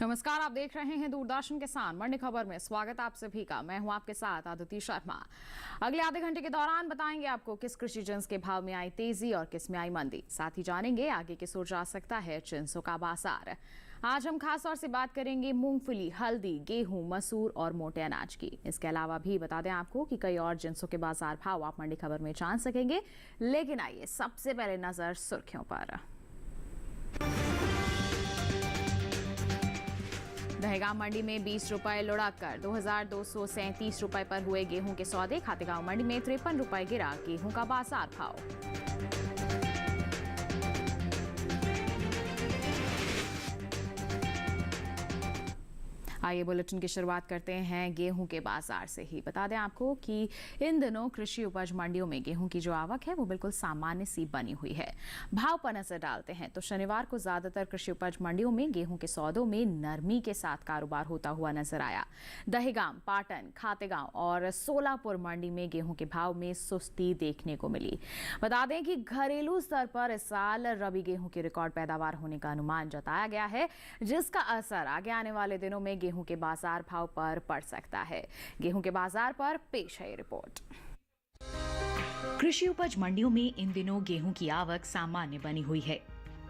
नमस्कार, आप देख रहे हैं दूरदर्शन किसान मंडी खबर में। स्वागत आप सभी का। मैं हूं आपके साथ आदिति शर्मा। अगले आधे घंटे के दौरान बताएंगे आपको किस कृषि जिन्स के भाव में आई तेजी और किस में आई मंदी। साथ ही जानेंगे आगे किस ओर जा सकता है जिन्सों का बाजार। आज हम खास तौर से बात करेंगे मूंगफली, हल्दी, गेहूं, मसूर और मोटे अनाज की। इसके अलावा भी बता दें आपको कि कई और जिन्सों के बाजार भाव आप मंडी खबर में जान सकेंगे। लेकिन आइए सबसे पहले नजर सुर्खियों पर। दहेगांव मंडी में 20 रुपए लुढ़ककर 2237 रुपए पर हुए गेहूं के सौदे। खातेगांव मंडी में 53 रुपए गिरा गेहूं का बाजार भाव। आइए बुलेटिन की शुरुआत करते हैं गेहूं के बाजार से ही। बता दें आपको कि इन दिनों कृषि उपज मंडियों में गेहूं की जो आवक है वो बिल्कुल सामान्य सी बनी हुई है। भाव पर नजर डालते हैं तो शनिवार को ज्यादातर कृषि उपज मंडियों में गेहूं के सौदों में नरमी के साथ कारोबार होता हुआ नजर आया। दहेगांव, पाटन, खातेगांव और सोलापुर मंडी में गेहूं के भाव में सुस्ती देखने को मिली। बता दें कि घरेलू स्तर पर इस साल रबी गेहूं की रिकॉर्ड पैदावार होने का अनुमान जताया गया है, जिसका असर आगे आने वाले दिनों में गेहूं के बाजार भाव पर पड़ सकता है। गेहूं के बाजार पर पेश है रिपोर्ट। कृषि उपज मंडियों में इन दिनों गेहूं की आवक सामान्य बनी हुई है।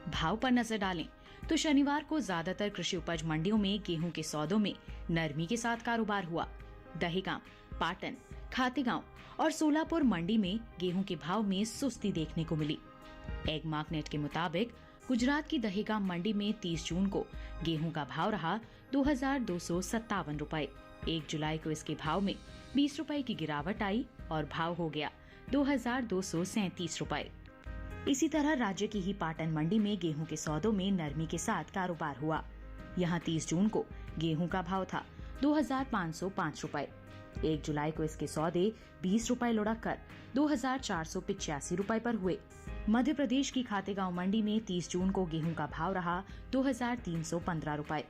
भाव पर नजर डालें तो शनिवार को ज्यादातर कृषि उपज मंडियों में गेहूं के सौदों में नरमी के साथ कारोबार हुआ। दहेगांव, पाटन, खातेगांव और सोलापुर मंडी में गेहूं के भाव में सुस्ती देखने को मिली। एग मार्केट के मुताबिक गुजरात की दहेगांव मंडी में 30 जून को गेहूं का भाव रहा 2257 रुपए। 1 जुलाई को इसके भाव में 20 रुपए की गिरावट आई और भाव हो गया 2237 रुपए। इसी तरह राज्य की ही पाटन मंडी में गेहूं के सौदों में नरमी के साथ कारोबार हुआ। यहां 30 जून को गेहूं का भाव था 2505 रुपए। 1 जुलाई को इसके सौदे 20 रुपए लुढ़ककर 2485 रुपए पर हुए। मध्य प्रदेश की खातेगांव मंडी में 30 जून को गेहूं का भाव रहा 2315 रुपए।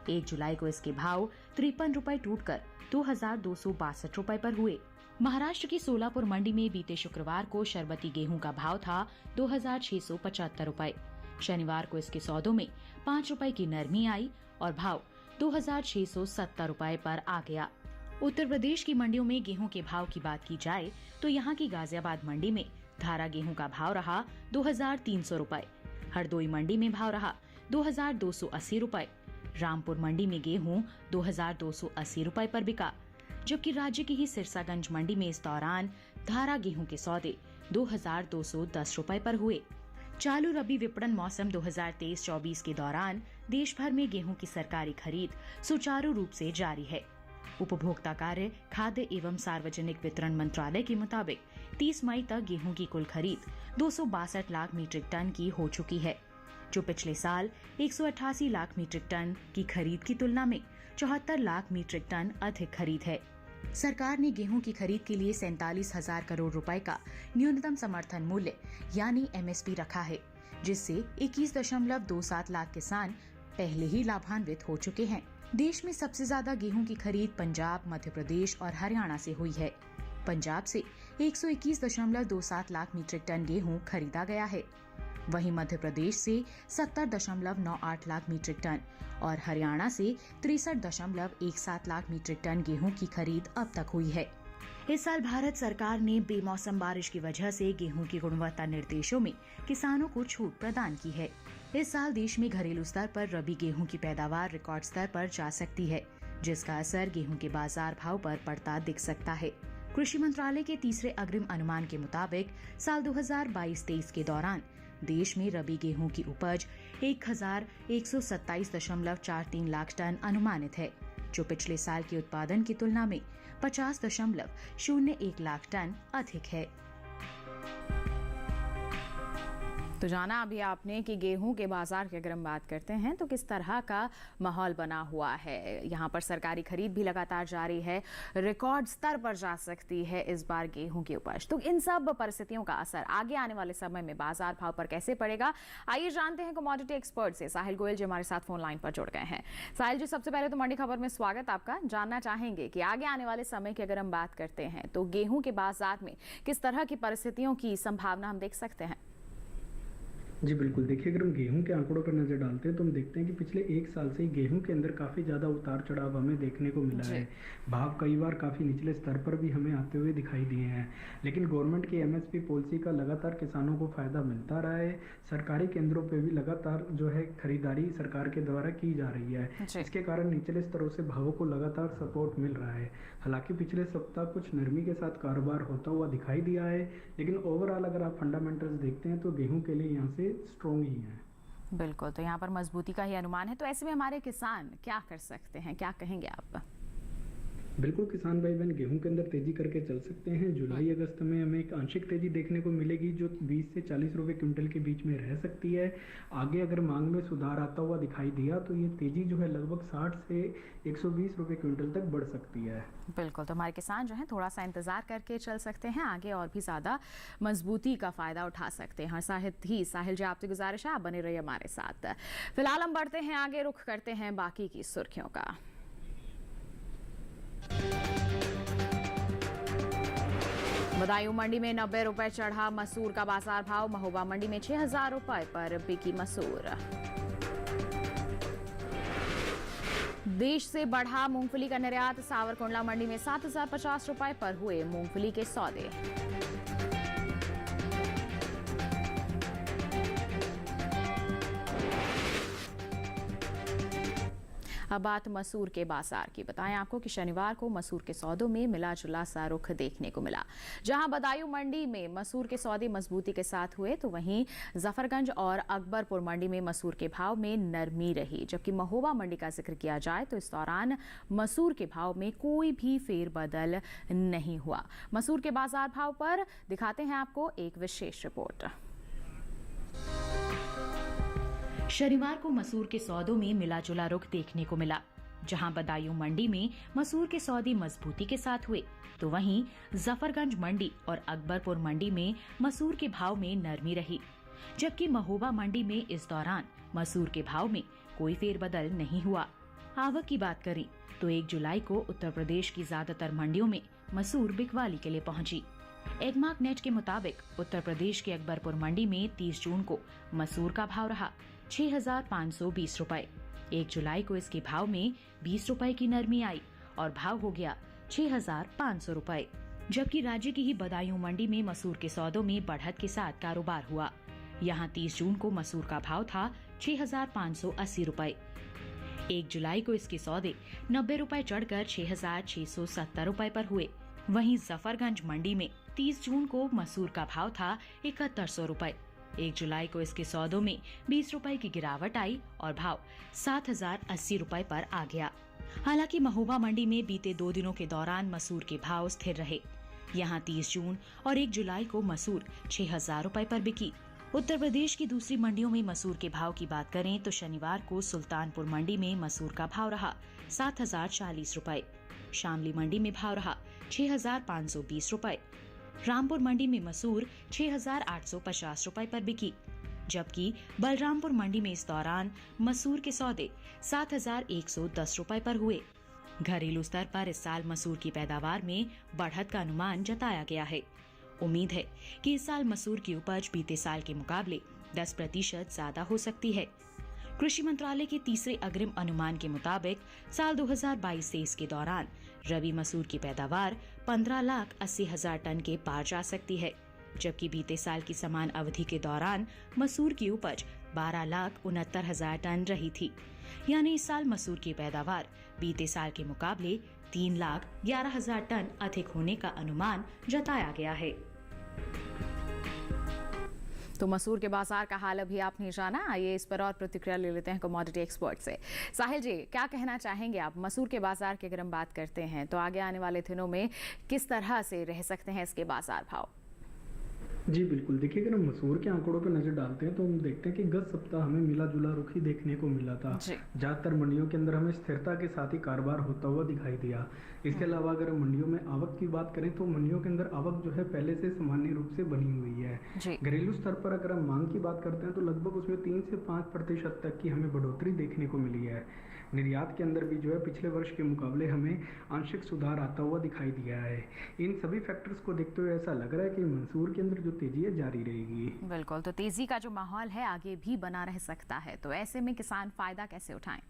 1 जुलाई को इसके भाव 53 रुपए टूटकर 2262 रुपए पर हुए। महाराष्ट्र की सोलापुर मंडी में बीते शुक्रवार को शरबती गेहूं का भाव था 2675 रुपए। शनिवार को इसके सौदों में 5 रुपए की नरमी आई और भाव 2670 रुपए पर आ गया। उत्तर प्रदेश की मंडियों में गेहूं के भाव की बात की जाए तो यहाँ की गाजियाबाद मंडी में धारा गेहूं का भाव रहा 2300 रुपए। हरदोई मंडी में भाव रहा 2280 रुपए। रामपुर मंडी में गेहूं 2280 रुपए पर बिका, जबकि राज्य की ही सिरसागंज मंडी में इस दौरान धारा गेहूं के सौदे 2210 रुपए पर हुए। चालू रबी विपणन मौसम 2023-24 के दौरान देश भर में गेहूं की सरकारी खरीद सुचारू रूप से जारी है। उपभोक्ता कार्य, खाद्य एवं सार्वजनिक वितरण मंत्रालय के मुताबिक 30 मई तक गेहूं की कुल खरीद 262 लाख मीट्रिक टन की हो चुकी है, जो पिछले साल 188 लाख मीट्रिक टन की खरीद की तुलना में 74 लाख मीट्रिक टन अधिक खरीद है। सरकार ने गेहूं की खरीद के लिए 47,000 करोड़ रुपए का न्यूनतम समर्थन मूल्य यानी MSP रखा है, जिससे 21.27 लाख किसान पहले ही लाभान्वित हो चुके हैं। देश में सबसे ज्यादा गेहूं की खरीद पंजाब, मध्य प्रदेश और हरियाणा से हुई है। पंजाब से 121.27 लाख मीट्रिक टन गेहूं खरीदा गया है। वहीं मध्य प्रदेश से 70.98 लाख मीट्रिक टन और हरियाणा से 63.17 लाख मीट्रिक टन गेहूं की खरीद अब तक हुई है। इस साल भारत सरकार ने बेमौसम बारिश की वजह से गेहूं की गुणवत्ता निर्देशों में किसानों को छूट प्रदान की है। इस साल देश में घरेलू स्तर पर रबी गेहूं की पैदावार रिकॉर्ड स्तर पर जा सकती है, जिसका असर गेहूं के बाजार भाव पर पड़ता दिख सकता है। कृषि मंत्रालय के तीसरे अग्रिम अनुमान के मुताबिक साल 2022-23 के दौरान देश में रबी गेहूं की उपज 1127.43 लाख टन अनुमानित है, जो पिछले साल के उत्पादन की तुलना में 50.01 लाख टन अधिक है। तो जाना अभी आपने कि गेहूं के बाजार की अगर हम बात करते हैं तो किस तरह का माहौल बना हुआ है। यहाँ पर सरकारी खरीद भी लगातार जारी है, रिकॉर्ड स्तर पर जा सकती है इस बार गेहूं की उपज। तो इन सब परिस्थितियों का असर आगे आने वाले समय में बाजार भाव पर कैसे पड़ेगा, आइए जानते हैं कमोडिटी एक्सपर्ट से। साहिल गोयल जी हमारे साथ फोन लाइन पर जुड़ गए हैं। साहिल जी, सबसे पहले तो मंडी खबर में स्वागत आपका। जानना चाहेंगे कि आगे आने वाले समय की अगर हम बात करते हैं तो गेहूं के बाजार में किस तरह की परिस्थितियों की संभावना हम देख सकते हैं। जी बिल्कुल, देखिए अगर हम गेहूँ के आंकड़ों पर नज़र डालते हैं तो हम देखते हैं कि पिछले 1 साल से ही गेहूँ के अंदर काफ़ी ज़्यादा उतार-चढ़ाव हमें देखने को मिला जी। है। भाव कई बार काफ़ी निचले स्तर पर भी हमें आते हुए दिखाई दिए हैं। लेकिन गवर्नमेंट की एमएसपी पॉलिसी का लगातार किसानों को फ़ायदा मिलता रहा है। सरकारी केंद्रों पे भी लगातार जो है खरीदारी सरकार के द्वारा की जा रही है। जी। इसके कारण निचले स्तरों से भावों को लगातार सपोर्ट मिल रहा है। हालाँकि पिछले सप्ताह कुछ नरमी के साथ कारोबार होता हुआ दिखाई दिया है, लेकिन ओवरऑल अगर आप फंडामेंटल्स देखते हैं तो गेहूँ के लिए यहाँ से स्ट्रॉन्ग ही हैं। बिल्कुल, तो यहाँ पर मजबूती का ही अनुमान है। तो ऐसे में हमारे किसान क्या कर सकते हैं, क्या कहेंगे आप? बिल्कुल, किसान भाई-बहन गेहूँ के अंदर तेज़ी करके चल सकते हैं। जुलाई-अगस्त में हमें एक आंशिक तेज़ी देखने को मिलेगी जो 20 से 40 रुपए क्विंटल के बीच में रह सकती है। आगे अगर माँग में सुधार आता हुआ दिखाई दिया तो ये तेज़ी जो है लगभग 60 से 120 रुपए क्विंटल तक बढ़ सकती है। बिल्कुल, तो हमारे किसान जो हैं थोड़ा-सा इंतज़ार करके चल सकते हैं, आगे और भी ज़्यादा मजबूती का फ़ायदा उठा सकते हैं। साहिल जी, आपसे गुज़ारिश है, आप बने रहिए हमारे साथ। फिलहाल हम बढ़ते हैं आगे, रुख करते हैं बाकी की सुर्खियों का। बदायूं मंडी में 90 रुपए चढ़ा मसूर का बाजार भाव। महोबा मंडी में 6000 रुपए पर बिकी मसूर। देश से बढ़ा मूंगफली का निर्यात। सावरकुंडला मंडी में 7050 रुपए पर हुए मूंगफली के सौदे। अब बात मसूर के बाजार की। बताएं आपको कि शनिवार को मसूर के सौदों में मिला जुला सा रुख देखने को मिला। जहां बदायूं मंडी में मसूर के सौदे मजबूती के साथ हुए तो वहीं जफरगंज और अकबरपुर मंडी में मसूर के भाव में नरमी रही। जबकि महोबा मंडी का जिक्र किया जाए तो इस दौरान मसूर के भाव में कोई भी फेरबदल नहीं हुआ। मसूर के बाजार भाव पर दिखाते हैं आपको एक विशेष रिपोर्ट। शनिवार को मसूर के सौदों में मिला जुला रुख देखने को मिला। जहां बदायूं मंडी में मसूर के सौदे मजबूती के साथ हुए तो वहीं जफरगंज मंडी और अकबरपुर मंडी में मसूर के भाव में नरमी रही। जबकि महोबा मंडी में इस दौरान मसूर के भाव में कोई फेरबदल नहीं हुआ। आवक की बात करें तो 1 जुलाई को उत्तर प्रदेश की ज्यादातर मंडियों में मसूर बिकवाली के लिए पहुंची। एगमार्क नेट के मुताबिक उत्तर प्रदेश के अकबरपुर मंडी में 30 जून को मसूर का भाव रहा 6520 रुपए। 1 जुलाई को इसके भाव में 20 रुपए की नरमी आई और भाव हो गया 6500 रुपए। जबकि राज्य की ही बदायूं मंडी में मसूर के सौदों में बढ़त के साथ कारोबार हुआ। यहां 30 जून को मसूर का भाव था 6580 रुपए। 1 जुलाई को इसके सौदे 90 रुपए चढ़कर 6670 रुपए पर हुए। वहीं जफरगंज मंडी में 30 जून को मसूर का भाव था 7100 रुपए। 1 जुलाई को इसके सौदों में 20 रुपए की गिरावट आई और भाव 7080 रुपए पर आ गया। हालांकि महोबा मंडी में बीते 2 दिनों के दौरान मसूर के भाव स्थिर रहे। यहां 30 जून और 1 जुलाई को मसूर 6000 रुपए पर बिकी। उत्तर प्रदेश की दूसरी मंडियों में मसूर के भाव की बात करें तो शनिवार को सुल्तानपुर मंडी में मसूर का भाव रहा 7040 रुपए। शामली मंडी में भाव रहा 6520 रुपए। रामपुर मंडी में मसूर 6850 रुपए पर बिकी। जबकि बलरामपुर मंडी में इस दौरान मसूर के सौदे 7110 रुपए पर हुए। घरेलू स्तर पर इस साल मसूर की पैदावार में बढ़त का अनुमान जताया गया है। उम्मीद है कि इस साल मसूर की उपज बीते साल के मुकाबले 10% ज्यादा हो सकती है। कृषि मंत्रालय के तीसरे अग्रिम अनुमान के मुताबिक साल 2022-23 के दौरान रबी मसूर की पैदावार 15,80,000 टन के पार जा सकती है। जबकि बीते साल की समान अवधि के दौरान मसूर की उपज 12,69,000 टन रही थी। यानी इस साल मसूर की पैदावार बीते साल के मुकाबले 3,11,000 टन अधिक होने का अनुमान जताया गया है। तो मसूर के बाजार का हाल अभी आपने जाना। आइए इस पर और प्रतिक्रिया ले लेते हैं कमोडिटी एक्सपर्ट से। साहिल जी, क्या कहना चाहेंगे आप? मसूर के बाजार की अगर हम बात करते हैं तो आगे आने वाले दिनों में किस तरह से रह सकते हैं इसके बाजार भाव? जी बिल्कुल, देखिए अगर हम मसूर के आंकड़ों पर नज़र डालते हैं तो हम देखते हैं कि गत सप्ताह हमें मिला जुला रुख ही देखने को मिला था। ज़्यादातर मंडियों के अंदर हमें स्थिरता के साथ ही कारोबार होता हुआ दिखाई दिया। इसके अलावा अगर हम मंडियों में आवक की बात करें तो मंडियों के अंदर आवक जो है पहले से सामान्य रूप से बनी हुई है। घरेलू स्तर पर अगर हम मांग की बात करते हैं तो लगभग उसमें 3 से 5% तक की हमें बढ़ोतरी देखने को मिली है। निर्यात के अंदर भी जो है पिछले वर्ष के मुकाबले हमें आंशिक सुधार आता हुआ दिखाई दिया है। इन सभी फैक्टर्स को देखते हुए ऐसा लग रहा है कि मंसूर के अंदर जो तेजी है जारी रहेगी। बिल्कुल, तो तेजी का जो माहौल है आगे भी बना रह सकता है, तो ऐसे में किसान फायदा कैसे उठाएं?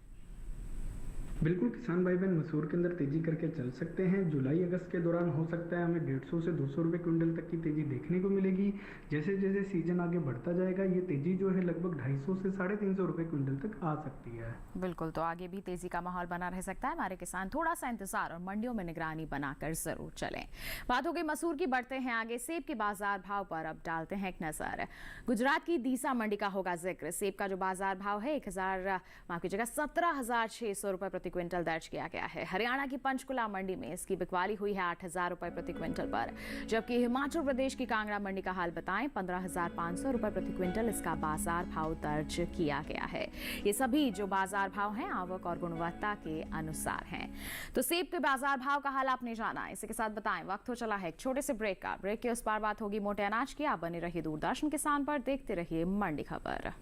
बिल्कुल, किसान भाई बहन मसूर के अंदर तेजी करके चल सकते हैं। जुलाई अगस्त के दौरान हो सकता है हमें 150 से 200 रुपये क्विंटल तक की तेजी देखने को मिलेगी। जैसे जैसे सीजन आगे बढ़ता जाएगा ये तेजी जो है लगभग 250 से 350 रुपये क्विंटल तक आ सकती है। बिल्कुल, तो आगे भी तेजी का माहौल बना रह सकता है। हमारे किसान थोड़ा सा इंतजार और मंडियों में निगरानी बनाकर जरूर चलें। बात हो गई मसूर की, बढ़ते हैं आगे सेब के बाजार भाव पर। अब डालते हैं एक नजर। गुजरात की दीसा मंडी का होगा जिक्र। सेब का जो बाजार भाव है 17,600 रुपए प्रति क्विंटल दर्ज किया गया है। हरियाणा की पंचकुला मंडी में इसकी बिकवाली हुई है 8,000 रुपए प्रति क्विंटल पर, जबकि हिमाचल प्रदेश की कांगड़ा मंडी का हाल बताएं 15,500 रुपए प्रति क्विंटल इसका बाजार भाव दर्ज किया गया है। ये सभी जो बाजार भाव हैं आवक और गुणवत्ता के अनुसार हैं। तो सेब के बाजार भाव का हाल आपने जाना, इसी के साथ बताएं वक्त हो चला है एक छोटे से ब्रेक का। ब्रेक के उस पार बात होगी मोटे अनाज की। आप बने रहिए दूरदर्शन किसान पर, देखते रहिए मंडी खबर।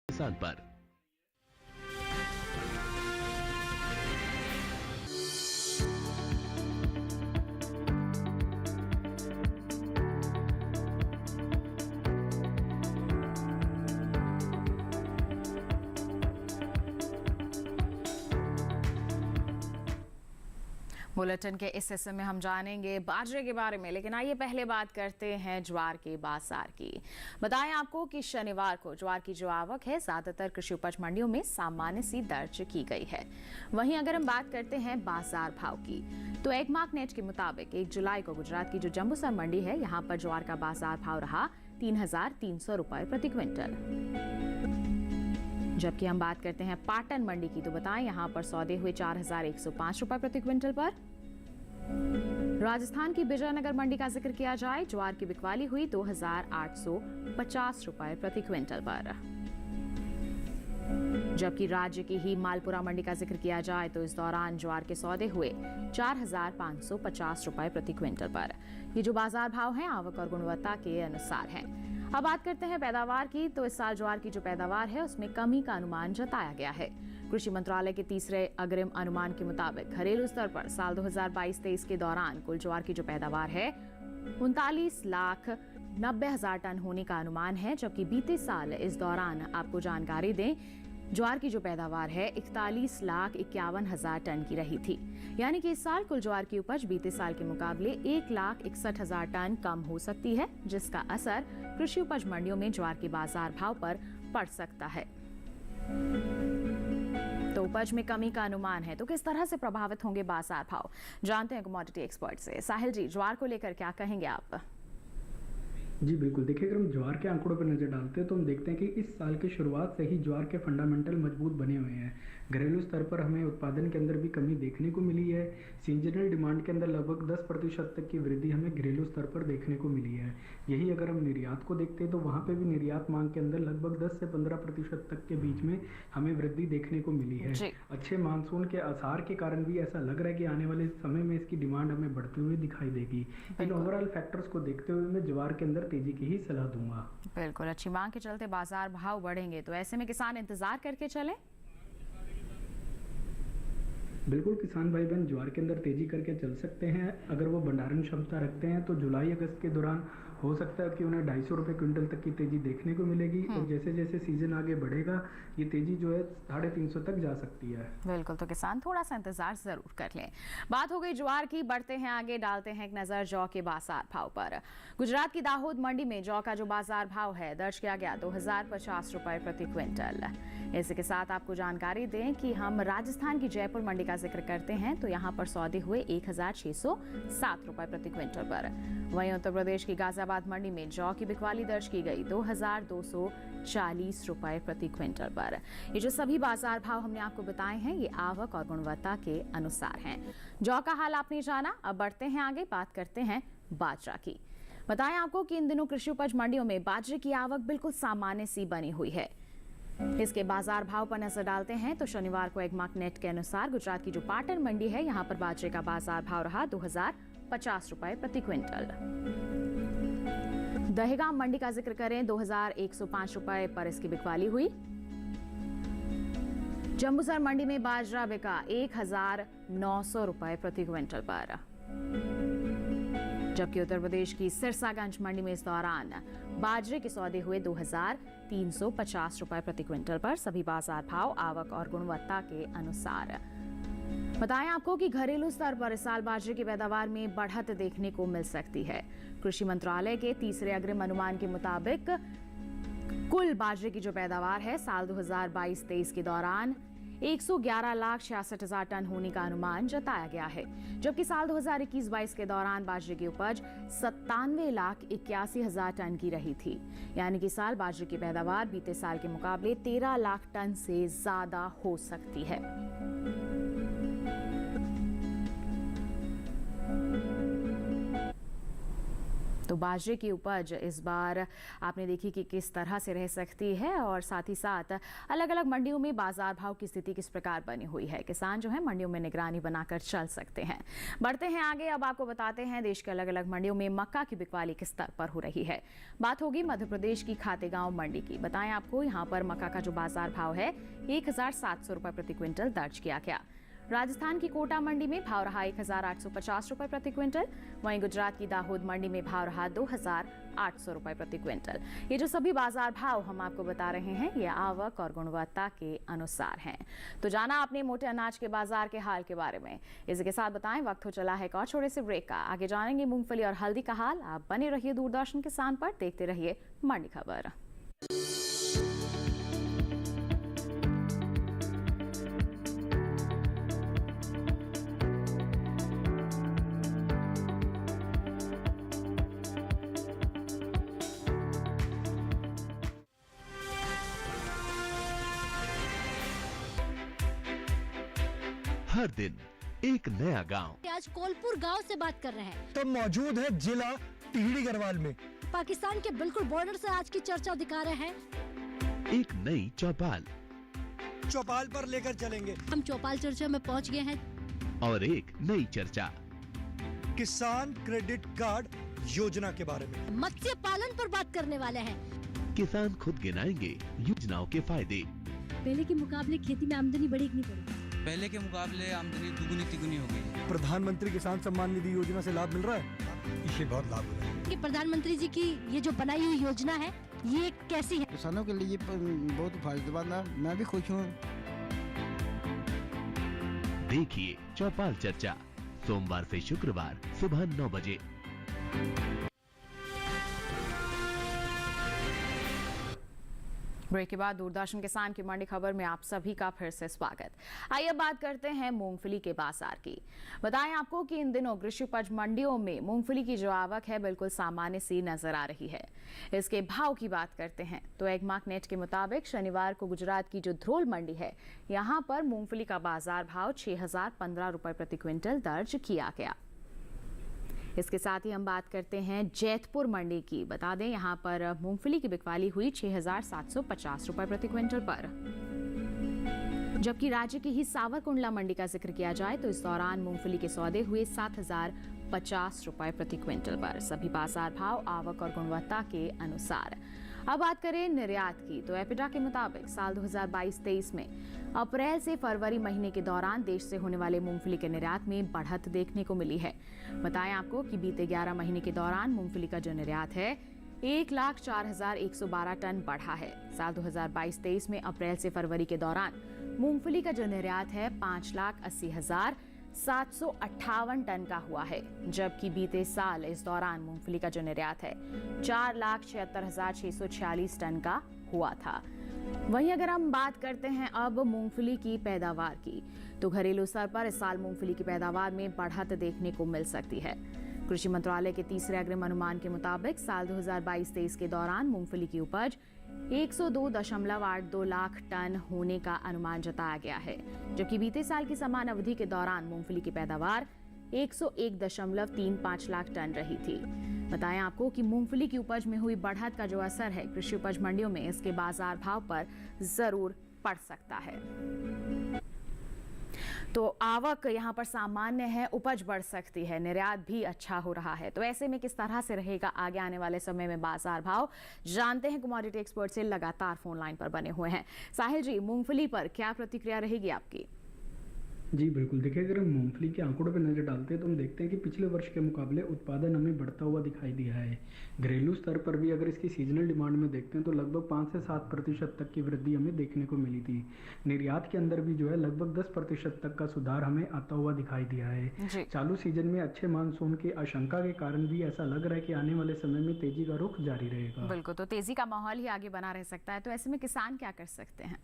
किसान पर। बुलेटिन के इस हिस्से में हम जानेंगे बाजरे के बारे में, लेकिन आइए पहले बात करते हैं ज्वार के बाजार की। बताएं आपको कि शनिवार को ज्वार की जो आवक है ज्यादातर कृषि उपज मंडियों में सामान्य सी दर्ज की गई है। वहीं अगर हम बात करते हैं बाजार भाव की, तो एगमार्क नेट के मुताबिक 1 जुलाई को गुजरात की जो जंबूसर मंडी है यहाँ पर ज्वार का बाजार भाव रहा 3,300 रुपए प्रति क्विंटल। जबकि हम बात करते हैं पाटन मंडी की, तो बताएं यहां पर सौदे हुए 4,105 रुपए प्रति क्विंटल पर। राजस्थान की विजयनगर मंडी का जिक्र किया जाए, ज्वार की बिकवाली हुई 2,850 रुपए प्रति क्विंटल पर। जबकि राज्य की ही मालपुरा मंडी का जिक्र किया जाए तो इस दौरान ज्वार के सौदे हुए 4,550 रुपए प्रति क्विंटल पर। ये जो बाजार भाव हैं आवक और गुणवत्ता के अनुसार हैं। अब बात करते हैं पैदावार की, तो इस साल ज्वार की जो पैदावार है उसमें कमी का अनुमान जताया गया है। कृषि मंत्रालय के तीसरे अग्रिम अनुमान के मुताबिक घरेलू स्तर पर साल 2022-23 के दौरान कुल ज्वार की जो पैदावार है 39,90,000 टन होने का अनुमान है, जबकि बीते साल इस दौरान आपको जानकारी दें ज्वार की जो पैदावार है 41,51,000 टन की रही थी। यानी कि इस साल कुल ज्वार की उपज बीते साल के मुकाबले 1,61,000 टन कम हो सकती है, जिसका असर कृषि उपज मंडियों में ज्वार के बाजार भाव पर पड़ सकता है। तो उपज में कमी का अनुमान है, तो किस तरह से प्रभावित होंगे बाजार भाव, जानते हैं कमोडिटी एक्सपर्ट से। साहिल जी, ज्वार को लेकर क्या कहेंगे आप? जी बिल्कुल, देखिए अगर हम ज्वार के आंकड़ों पर नज़र डालते हैं तो हम देखते हैं कि इस साल की शुरुआत से ही ज्वार के फंडामेंटल मजबूत बने हुए हैं। घरेलू स्तर पर हमें उत्पादन के अंदर भी कमी देखने को मिली है। सीजनल डिमांड के अंदर लगभग 10% तक की वृद्धि हमें घरेलू स्तर पर देखने को मिली है। यही अगर हम निर्यात को देखते हैं तो वहाँ पे भी निर्यात मांग के अंदर लगभग 10 से 15% तक के बीच में हमें वृद्धि देखने को मिली है। अच्छे मानसून के आसार के कारण भी ऐसा लग रहा है कि आने वाले समय में इसकी डिमांड हमें बढ़ते हुए दिखाई देगी। इन ओवरऑल फैक्टर्स को देखते हुए मैं ज्वार के अंदर तेजी की ही सलाह दूंगा। बिल्कुल, अच्छी मांग के चलते बाजार भाव बढ़ेंगे, तो ऐसे में किसान इंतजार करके चले। बिल्कुल, किसान भाई बहन ज्वार के अंदर तेजी करके चल सकते हैं। अगर वो भंडारण क्षमता रखते हैं तो जुलाई अगस्त के दौरान हो सकता है कि उन्हें 250 रुपये क्विंटल तक की तेजी देखने को मिलेगी और जैसे जैसे सीजन आगे बढ़ेगा ये तेजी जो है 350 तक जा सकती है। बिल्कुल, तो किसान थोड़ा सा इंतजार जरूर कर लें। बात हो गई ज्वार की, बढ़ते हैं आगे, डालते हैं एक नजर जौ के बाजार भाव पर। गुजरात की दाहोद मंडी में जौ का जो बाजार भाव है दर्ज किया गया 2050 रुपए प्रति क्विंटल। इसी के साथ आपको जानकारी दें कि हम राजस्थान की जयपुर मंडी का जिक्र करते हैं तो यहाँ पर सौदे हुए 1607 रुपए प्रति क्विंटल पर। वहीं उत्तर प्रदेश की गाजियाबाद मंडी में जौ की बिकवाली दर्ज की गई 2240 रुपए प्रति क्विंटल पर। ये जो सभी बाजार भाव हमने आपको बताए हैं ये आवक और गुणवत्ता के अनुसार हैं। जौ का हाल आपने जाना, अब बढ़ते हैं आगे, बात करते हैं बाजरा की। बताएं आपको कि इन दिनों कृषि उपज मंडियों में बाजरे की आवक बिल्कुल सामान्य सी बनी हुई है। इसके बाजार भाव पर नजर डालते हैं तो शनिवार को एगमार्क नेट के अनुसार गुजरात की जो पाटन मंडी है यहाँ पर बाजरे का बाजार भाव रहा 2050 रुपए प्रति क्विंटल। दहेगाम मंडी का जिक्र करें 2105 रुपए पर इसकी बिकवाली हुई। जम्बूसर मंडी में बाजरा बिका 1900 रुपए प्रति क्विंटल पर, जबकि उत्तर प्रदेश की सिरसागंज मंडी में इस दौरान बाजरे के सौदे हुए 2350 रुपए प्रति क्विंटल पर। सभी बाजार भाव आवक और गुणवत्ता के अनुसार। बताएं आपको कि घरेलू स्तर पर इस साल बाजरे की पैदावार में बढ़त देखने को मिल सकती है। कृषि मंत्रालय के तीसरे अग्रिम अनुमान के मुताबिक कुल बाजरे की जो पैदावार है साल 2022-23 के दौरान 111,66,000 टन होने का अनुमान जताया गया है, जबकि साल 2021-22 के दौरान बाजरे की उपज 97,81,000 टन की रही थी। यानी कि साल बाजरे की पैदावार बीते साल के मुकाबले 13 लाख टन से ज्यादा हो सकती है। तो बाजरे की उपज इस बार आपने देखी कि किस तरह से रह सकती है और साथ ही साथ अलग अलग मंडियों में बाजार भाव की स्थिति किस प्रकार बनी हुई है। किसान जो है मंडियों में निगरानी बनाकर चल सकते हैं। बढ़ते हैं आगे, अब आपको बताते हैं देश के अलग अलग मंडियों में मक्का की बिकवाली किस स्तर पर हो रही है। बात होगी मध्य प्रदेश की खातेगांव मंडी की। बताएं आपको यहाँ पर मक्का का जो बाजार भाव है 1700 रुपए प्रति क्विंटल दर्ज किया गया। राजस्थान की कोटा मंडी में भाव रहा 1850 रुपए प्रति क्विंटल। वहीं गुजरात की दाहोद मंडी में भाव रहा 2800 रुपए प्रति क्विंटल। ये जो सभी बाजार भाव हम आपको बता रहे हैं ये आवक और गुणवत्ता के अनुसार हैं। तो जाना आपने मोटे अनाज के बाजार के हाल के बारे में। इसी के साथ बताएं वक्त हो चला है एक और छोटे से ब्रेक का। आगे जानेंगे मूंगफली और हल्दी का हाल। आप बने रहिए दूरदर्शन किसान पर, देखते रहिए मंडी खबर। हर दिन एक नया गांव। आज कोलपुर गांव से बात कर रहे हैं तो मौजूद है जिला टिहरी गढ़वाल में। पाकिस्तान के बिल्कुल बॉर्डर से आज की चर्चा दिखा रहे हैं। एक नई चौपाल पर लेकर चलेंगे। हम चौपाल चर्चा में पहुंच गए हैं और एक नई चर्चा किसान क्रेडिट कार्ड योजना के बारे में। मत्स्य पालन पर बात करने वाले हैं। किसान खुद गिनाएंगे योजनाओं के फायदे। पहले के मुकाबले खेती में आमदनी बढ़ी कि नहीं बढ़ी? पहले के मुकाबले आमदनी दुगुनी तिगुनी हो गई है। प्रधानमंत्री किसान सम्मान निधि योजना से लाभ मिल रहा है। इससे बहुत लाभ हो रहा है। कि प्रधानमंत्री जी की ये जो बनाई हुई योजना है ये कैसी है? किसानों के लिए बहुत फायदेमंद है। मैं भी खुश हूँ। देखिए चौपाल चर्चा सोमवार से शुक्रवार सुबह 9 बजे। ब्रेक के बाद दूरदर्शन किसान की मंडी खबर में आप सभी का फिर से स्वागत। आइए बात करते हैं मूंगफली के बाजार की। बताएं आपको कि इन दिनों कृषि उपज मंडियों में मूंगफली की जो आवक है बिल्कुल सामान्य सी नजर आ रही है। इसके भाव की बात करते हैं तो एगमार्क नेट के मुताबिक शनिवार को गुजरात की जो ध्रोल मंडी है यहाँ पर मूंगफली का बाजार भाव 6015 रुपए प्रति क्विंटल दर्ज किया गया। इसके साथ ही हम बात करते हैं जैतपुर मंडी की। बता दें यहाँ पर मूंगफली की बिकवाली हुई 6750 रुपए प्रति क्विंटल पर, जबकि राज्य की ही सावरकुंडला मंडी का जिक्र किया जाए तो इस दौरान मूंगफली के सौदे हुए 7050 रुपए प्रति क्विंटल पर। सभी बाजार भाव आवक और गुणवत्ता के अनुसार। अब बात करें निर्यात की तो एपिडा के मुताबिक साल 2022-23 में अप्रैल से फरवरी महीने के दौरान देश से होने वाले मूंगफली के निर्यात में बढ़त देखने को मिली है। बताएं आपको कि बीते 11 महीने के दौरान मूंगफली का जो निर्यात है 1,04,112 टन बढ़ा है। साल 2022-23 में अप्रैल से फरवरी के दौरान मूंगफली का जो निर्यात है 5,80,758 टन का हुआ है, जबकि बीते साल इस दौरान मूंगफली का जो निर्यात है 4,76,646 टन का हुआ था। वहीं अगर हम बात करते हैं अब मूंगफली की पैदावार की, तो घरेलू स्तर पर इस साल मूंगफली की पैदावार में बढ़त देखने को मिल सकती है। कृषि मंत्रालय के तीसरे अग्रिम अनुमान के मुताबिक साल 2022-23 के दौरान मूंगफली की उपज 102.82 लाख टन होने का अनुमान जताया गया है, जबकि बीते साल की समान अवधि के दौरान मूंगफली की पैदावार 101.35 लाख टन रही थी। बताएं आपको कि मूंगफली की उपज में हुई बढ़त का जो असर है कृषि उपज मंडियों में इसके बाजार भाव पर जरूर पड़ सकता है। तो आवक यहाँ पर सामान्य है, उपज बढ़ सकती है, निर्यात भी अच्छा हो रहा है। तो ऐसे में किस तरह से रहेगा आगे आने वाले समय में बाजार भाव, जानते हैं कमोडिटी एक्सपर्ट से लगातार फोन लाइन पर बने हुए हैं। साहिल जी, मूंगफली पर क्या प्रतिक्रिया रहेगी आपकी? जी बिल्कुल, देखिए अगर हम मूंगफली के आंकड़ों पर नज़र डालते हैं तो हम देखते हैं कि पिछले वर्ष के मुकाबले उत्पादन हमें बढ़ता हुआ दिखाई दिया है। घरेलू स्तर पर भी अगर इसकी सीजनल डिमांड में देखते हैं तो लगभग 5 से 7% तक की वृद्धि हमें देखने को मिली थी। निर्यात के अंदर भी जो है लगभग 10% तक का सुधार हमें आता हुआ दिखाई दिया है। चालू सीजन में अच्छे मानसून की आशंका के कारण भी ऐसा लग रहा है कि आने वाले समय में तेजी का रुख जारी रहेगा। बिल्कुल, तो तेजी का माहौल ही आगे बना रह सकता है। तो ऐसे में किसान क्या कर सकते हैं?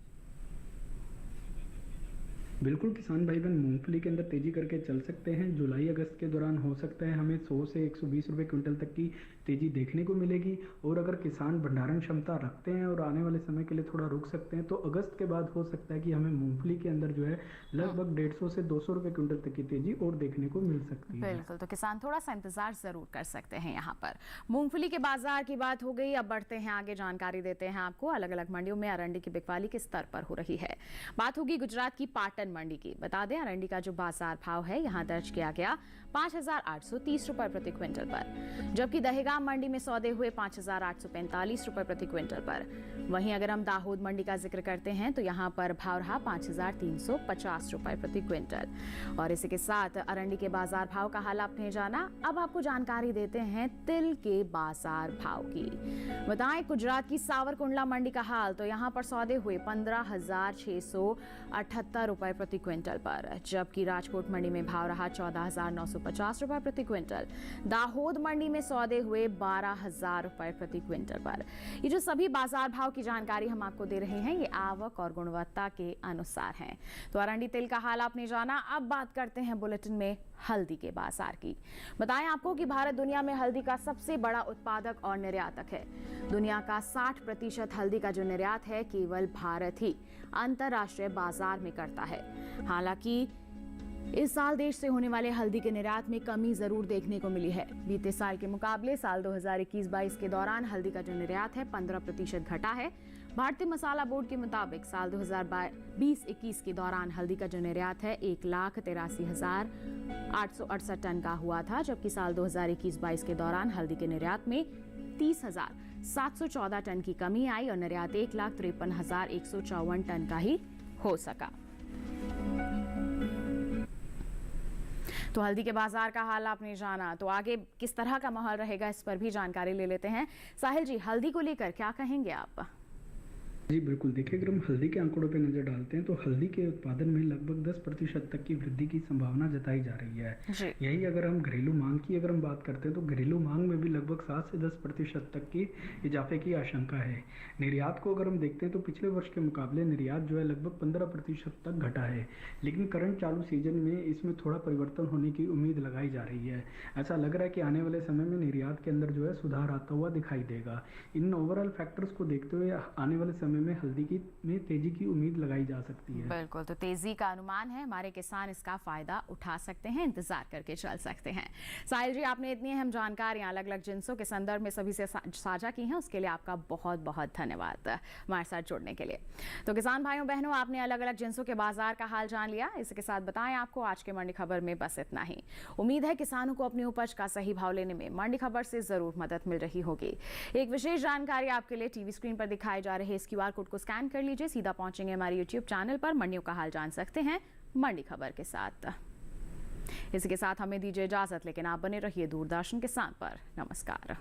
बिल्कुल, किसान भाई बहन मूंगफली के अंदर तेजी करके चल सकते हैं। जुलाई अगस्त के दौरान हो सकता है हमें 100 से 120 रुपए क्विंटल तक की तेजी देखने को मिलेगी। और अगर किसान भंडारण क्षमता रखते हैं और आने वाले समय के लिए थोड़ा रुक सकते हैं तो अगस्त के बाद हो सकता है कि हमें मूंगफली के अंदर जो है लगभग 150 से 200 रुपए क्विंटल तक की तेजी और देखने को मिल सकती है। बिल्कुल, तो किसान थोड़ा सा इंतजार जरूर कर सकते हैं। यहाँ पर मूंगफली के बाजार की बात हो गई, अब बढ़ते हैं आगे, जानकारी देते हैं आपको अलग अलग मंडियों में अरंडी की बिकवाली किस स्तर पर हो रही है। बात होगी गुजरात की पाटन मंडी की। बता दें अरंडी का जो बाजार भाव है यहाँ दर्ज किया गया 5,830 रुपए प्रति क्विंटल पर, जबकि दहेगाम मंडी में सौदे हुए 5,845 रुपए प्रति क्विंटल पर। वहीं अगर हम दाहोद मंडी का जिक्र करते हैं तो यहाँ पर भाव रहा 5,350 रुपए प्रति क्विंटल। और इसी के साथ अरंडी के बाजार भाव का हाल आपने जाना, अब आपको जानकारी देते हैं तिल के बाजार भाव की। बताएं गुजरात की सावरकुंडला मंडी का हाल, तो यहाँ पर सौदे हुए 15,678 रुपए प्रति क्विंटल पर, जबकि राजकोट मंडी में भाव रहा 14,950 रुपए प्रति क्विंटल। दाहोद मंडी में सौदे हुए 12,000 रुपए प्रति क्विंटल पर। ये जो सभी बाजार भाव की जानकारी हम आपको दे रहे हैं ये आवक और गुणवत्ता के अनुसार हैं। तो अरंडी तिल का हाल आपने जाना, अब बात करते हैं बुलेटिन में हल्दी के बाजार की। बताएं आपको कि भारत दुनिया में हल्दी का सबसे बड़ा उत्पादक और निर्यातक है। दुनिया का 60% हल्दी का जो निर्यात है केवल भारत ही अंतर्राष्ट्रीय बाजार में करता है। हालांकि इस साल देश से होने वाले हल्दी के निर्यात में कमी जरूर देखने को मिली है। बीते साल के मुकाबले साल 2021-22 के दौरान हल्दी का जो निर्यात है 15% घटा है। भारतीय मसाला बोर्ड के मुताबिक साल 2020-21 के दौरान हल्दी का जो निर्यात है 1,83,868 टन का हुआ था, जबकि साल 2021-22 के दौरान हल्दी के निर्यात में 30,714 टन की कमी आई और निर्यात 1,53,154 टन का ही हो सका। तो हल्दी के बाजार का हाल आपने जाना, तो आगे किस तरह का माहौल रहेगा इस पर भी जानकारी ले लेते हैं। साहिल जी, हल्दी को लेकर क्या कहेंगे आप? जी बिल्कुल, देखिए अगर हम हल्दी के आंकड़ों पर नजर डालते हैं तो हल्दी के उत्पादन में लगभग 10% तक की वृद्धि की संभावना जताई जा रही है। यही अगर हम घरेलू मांग की अगर हम बात करते हैं तो घरेलू मांग में भी लगभग 7 से 10% तक की इजाफे की आशंका है। निर्यात को अगर हम देखते हैं तो पिछले वर्ष के मुकाबले निर्यात जो है लगभग 15% तक घटा है, लेकिन करंट चालू सीजन में इसमें थोड़ा परिवर्तन होने की उम्मीद लगाई जा रही है। ऐसा लग रहा है कि आने वाले समय में निर्यात के अंदर जो है सुधार आता हुआ दिखाई देगा। इन ओवरऑल फैक्टर्स को देखते हुए आने वाले समय समय में हल्दी में तेजी की उम्मीद लगाई जा सकती है। बिल्कुल, तो तेजी का अनुमान है, हमारे किसान इसका फायदा उठा सकते हैं, इंतजार करके चल सकते हैं। साहिल जी, आपने इतनी अहम जानकारियां अलग अलग जिन्सों के संदर्भ में सभी से साझा की हैं, उसके लिए आपका बहुत बहुत धन्यवाद हमारे साथ जुड़ने के लिए। तो किसान भाइयों बहनों, आपने अलग अलग जिन्सों के बाजार का हाल जान लिया। इसके साथ बताएं आपको आज के मंडी खबर में बस इतना ही। उम्मीद है किसानों को अपनी उपज का सही भाव लेने में मंडी खबर से जरूर मदद मिल रही होगी। एक विशेष जानकारी आपके लिए, टीवी स्क्रीन पर दिखाए जा रहे इस QR कोड को स्कैन कर लीजिए, सीधा पहुंचेंगे हमारे YouTube चैनल पर, मंडियों का हाल जान सकते हैं मंडी खबर के साथ। इसी के साथ हमें दीजिए इजाजत, लेकिन आप बने रहिए दूरदर्शन किसान पर। नमस्कार।